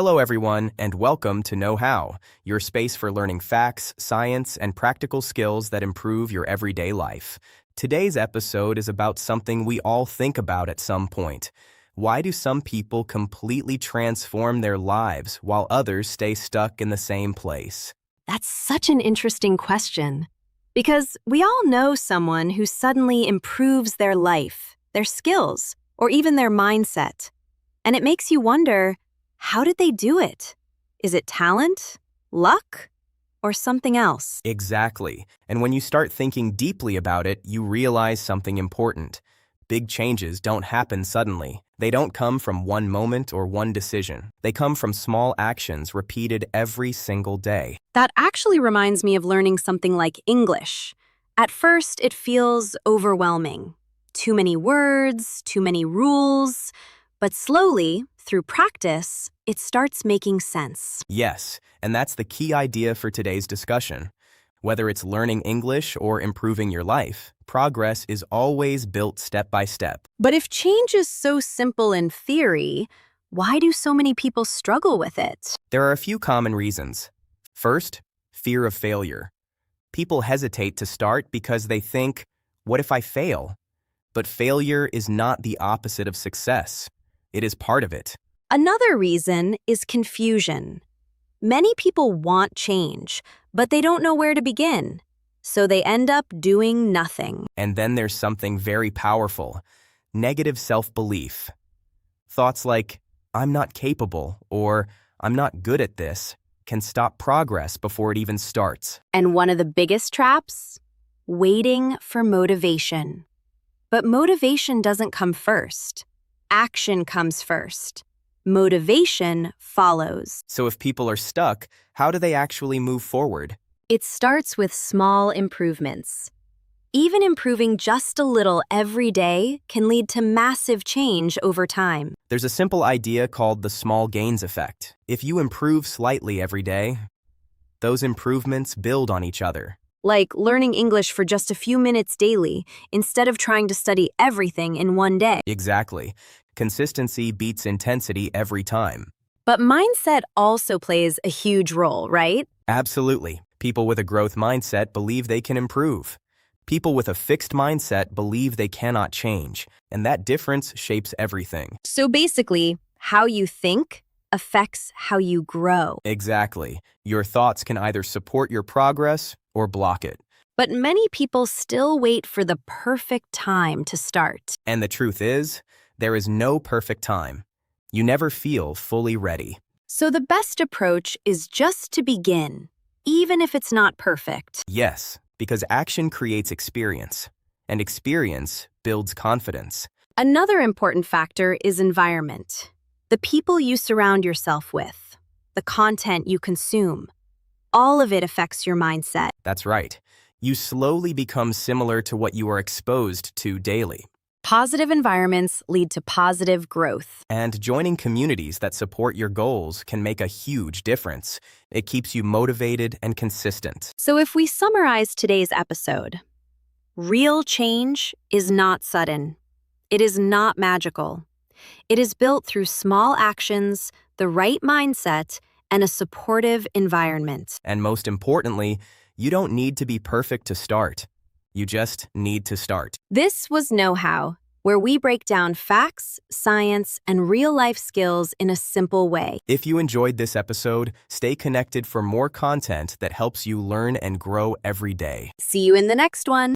Hello everyone, and welcome to Know How, your space for learning facts, science, and practical skills that improve your everyday life. Today's episode is about something we all think about at some point. Why do some people completely transform their lives while others stay stuck in the same place? That's such an interesting question. Because we all know someone who suddenly improves their life, their skills, or even their mindset. And it makes you wonder, how did they do it? Is it talent, luck, or something else? Exactly. And when you start thinking deeply about it, you realize something important. Big changes don't happen suddenly. They don't come from one moment or one decision. They come from small actions repeated every single day. That actually reminds me of learning something like English. At first, it feels overwhelming. Too many words, too many rules. But slowly, through practice, it starts making sense. Yes, and that's the key idea for today's discussion. Whether it's learning English or improving your life, progress is always built step by step. But if change is so simple in theory, why do so many people struggle with it? There are a few common reasons. First, fear of failure. People hesitate to start because they think, what if I fail? But failure is not the opposite of success. It is part of it. Another reason is confusion. Many people want change, but they don't know where to begin. So they end up doing nothing. And then there's something very powerful, negative self-belief. Thoughts like, I'm not capable, or I'm not good at this, can stop progress before it even starts. And one of the biggest traps? Waiting for motivation. But motivation doesn't come first. Action comes first. Motivation follows. So if people are stuck, how do they actually move forward? It starts with small improvements. Even improving just a little every day can lead to massive change over time. There's a simple idea called the small gains effect. If you improve slightly every day, those improvements build on each other. Like learning English for just a few minutes daily instead of trying to study everything in one day. Exactly. Consistency beats intensity every time. But mindset also plays a huge role, right? Absolutely. People with a growth mindset believe they can improve. People with a fixed mindset believe they cannot change, and that difference shapes everything. So basically, how you think affects how you grow. Exactly. Your thoughts can either support your progress or block it. But many people still wait for the perfect time to start. And the truth is, there is no perfect time. You never feel fully ready. So the best approach is just to begin, even if it's not perfect. Yes, because action creates experience, and experience builds confidence. Another important factor is environment. The people you surround yourself with, the content you consume, all of it affects your mindset. That's right. You slowly become similar to what you are exposed to daily. Positive environments lead to positive growth. And joining communities that support your goals can make a huge difference. It keeps you motivated and consistent. So if we summarize today's episode, real change is not sudden. It is not magical. It is built through small actions, the right mindset, and a supportive environment. And most importantly, you don't need to be perfect to start. You just need to start. This was Know How, where we break down facts, science, and real-life skills in a simple way. If you enjoyed this episode, stay connected for more content that helps you learn and grow every day. See you in the next one.